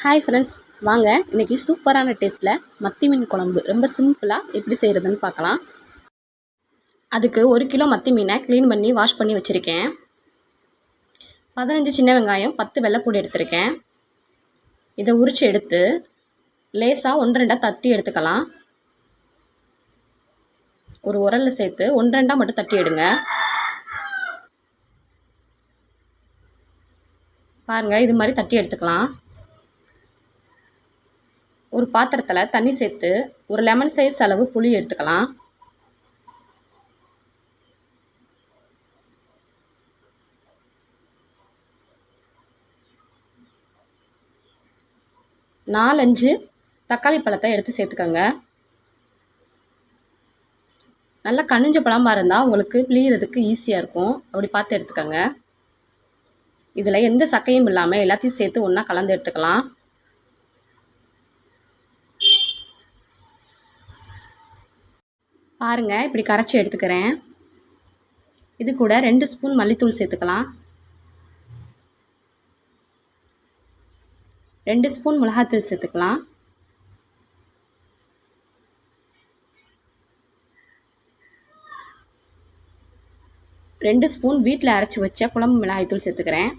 Hi friends, வாங்க இன்றைக்கி சூப்பரான டேஸ்ட்டில் மத்தி மீன் குழம்பு ரொம்ப சிம்பிளாக எப்படி செய்கிறதுன்னு பார்க்கலாம். அதுக்கு 1 கிலோ மத்தி மீனை க்ளீன் பண்ணி வாஷ் பண்ணி வச்சுருக்கேன். 15 சின்ன வெங்காயம், 10 வெள்ளைப்பூடு எடுத்திருக்கேன். இதை உரித்து எடுத்து லேசாக 1-2 தட்டி எடுத்துக்கலாம். ஒரு உரலில் சேர்த்து 1-2 மட்டும் தட்டி எடுங்க. பாருங்கள், இது மாதிரி தட்டி எடுத்துக்கலாம். ஒரு பாத்திரத்தில் தண்ணி சேர்த்து ஒரு லெமன் சைஸ் அளவு புளி எடுத்துக்கலாம். நாலஞ்சு தக்காளி பழத்தை எடுத்து சேர்த்துக்கோங்க. நல்லா கனிஞ்ச பழமாக இருந்தால் உங்களுக்கு பிழியறதுக்கு ஈஸியாக இருக்கும். அப்படி பார்த்து எடுத்துக்கோங்க. இதில் எந்த சக்கையும் இல்லாமல் எல்லாத்தையும் சேர்த்து ஒன்றா கலந்து எடுத்துக்கலாம். பாருங்கள், இப்படி கரைச்சி எடுத்துக்கிறேன். இது கூட 2 ஸ்பூன் மல்லித்தூள் சேர்த்துக்கலாம். 2 ஸ்பூன் மிளகாத்தூள் சேர்த்துக்கலாம். 2 ஸ்பூன் வீட்டில் அரைச்சி வச்ச குழம்பு மிளகாய்த்தூள் சேர்த்துக்கிறேன்.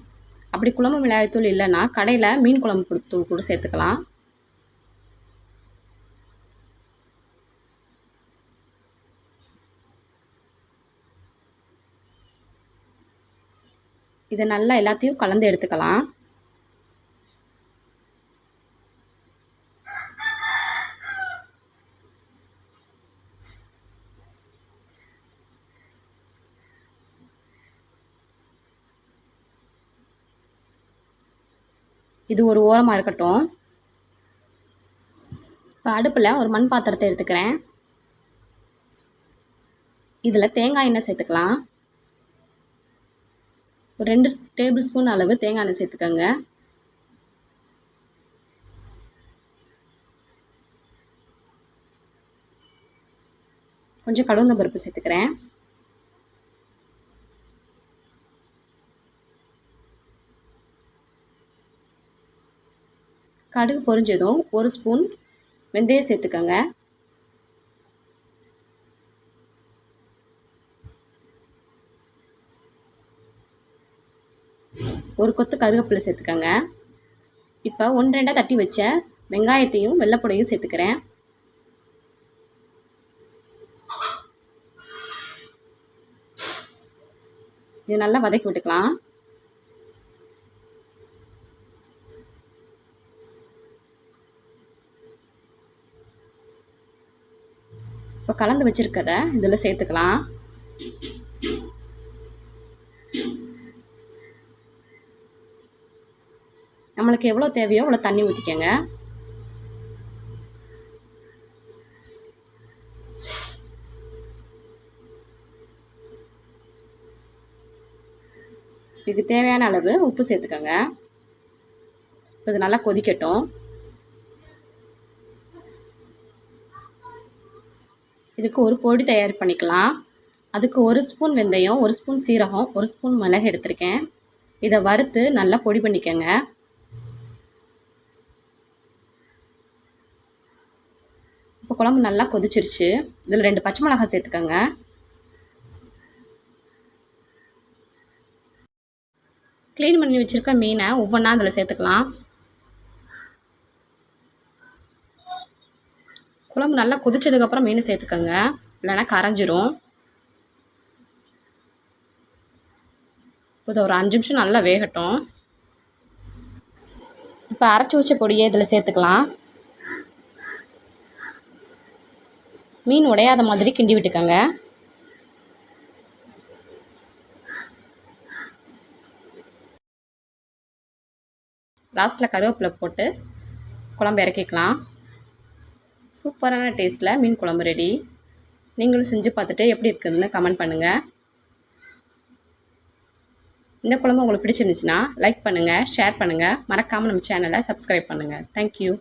அப்படி குழம்பு மிளகாய்த்தூள் இல்லைன்னா கடையில் மீன் குழம்பு தூள் கூட சேர்த்துக்கலாம். இதை நல்லா எல்லாத்தையும் கலந்து எடுத்துக்கலாம். இது ஒரு ஓரமாக இருக்கட்டும். இப்போ அடுப்பில் ஒரு மண் பாத்திரத்தை எடுத்துக்கிறேன். இதில் தேங்காய் எண்ணெய் சேர்த்துக்கலாம். ஒரு 2 டேபிள் ஸ்பூன் அளவு தேங்காய் எண்ணெய் சேர்த்துக்கோங்க. கொஞ்சம் கடுகு பருப்பு சேர்த்துக்கிறேன். கடுகு பொரிஞ்சதும் 1 ஸ்பூன் வெந்தயம் சேர்த்துக்கோங்க. ஒரு கொத்து கருவேப்பிலை சேர்த்துக்கோங்க. இப்போ 1-2 தட்டி வச்ச வெங்காயத்தையும் வெள்ளைப்பூடையும் சேர்த்துக்கிறேன். இது நல்லா வதக்கி விட்டுக்கலாம். இப்போ கலந்து வச்சுருக்கதை இதில் சேர்த்துக்கலாம். நம்மளுக்கு எவ்வளோ தேவையோ அவ்வளோ தண்ணி ஊற்றிக்கங்க. இதுக்கு தேவையான அளவு உப்பு சேர்த்துக்கோங்க. இது நல்லா கொதிக்கட்டும். இதுக்கு ஒரு பொடி தயார் பண்ணிக்கலாம். அதுக்கு 1 ஸ்பூன் வெந்தயம், 1 ஸ்பூன் சீரகம், 1 ஸ்பூன் மிளகு எடுத்திருக்கேன். இதை வறுத்து நல்லா பொடி பண்ணிக்கோங்க. இப்போ குழம்பு நல்லா கொதிச்சிருச்சு. இதில் 2 பச்சை மிளகாய் சேர்த்துக்கோங்க. க்ளீன் பண்ணி வச்சுருக்க மீனை ஒவ்வொன்றா அதில் சேர்த்துக்கலாம். குழம்பு நல்லா கொதிச்சதுக்கப்புறம் மீன் சேர்த்துக்கோங்க, இல்லைன்னா கரைஞ்சிரும். இப்போ ஒரு 5 நிமிஷம் நல்லா வேகட்டும். இப்போ அரைச்சி வச்ச பொடியை இதில் சேர்த்துக்கலாம். மீன் உடையாத மாதிரி கிண்டி விட்டுக்கோங்க. லாஸ்ட்டில் கருவேப்பிலை போட்டு குழம்பு இறக்கிக்கலாம். சூப்பரான டேஸ்ட்டில் மீன் குழம்பு ரெடி. நீங்களும் செஞ்சு பார்த்துட்டு எப்படி இருக்குதுன்னு கமெண்ட் பண்ணுங்கள். இந்த குழம்பு உங்களுக்கு பிடிச்சிருந்துச்சுன்னா லைக் பண்ணுங்கள், ஷேர் பண்ணுங்கள், மறக்காமல் நம்ம சேனலை சப்ஸ்கிரைப் பண்ணுங்கள். தேங்க்யூ.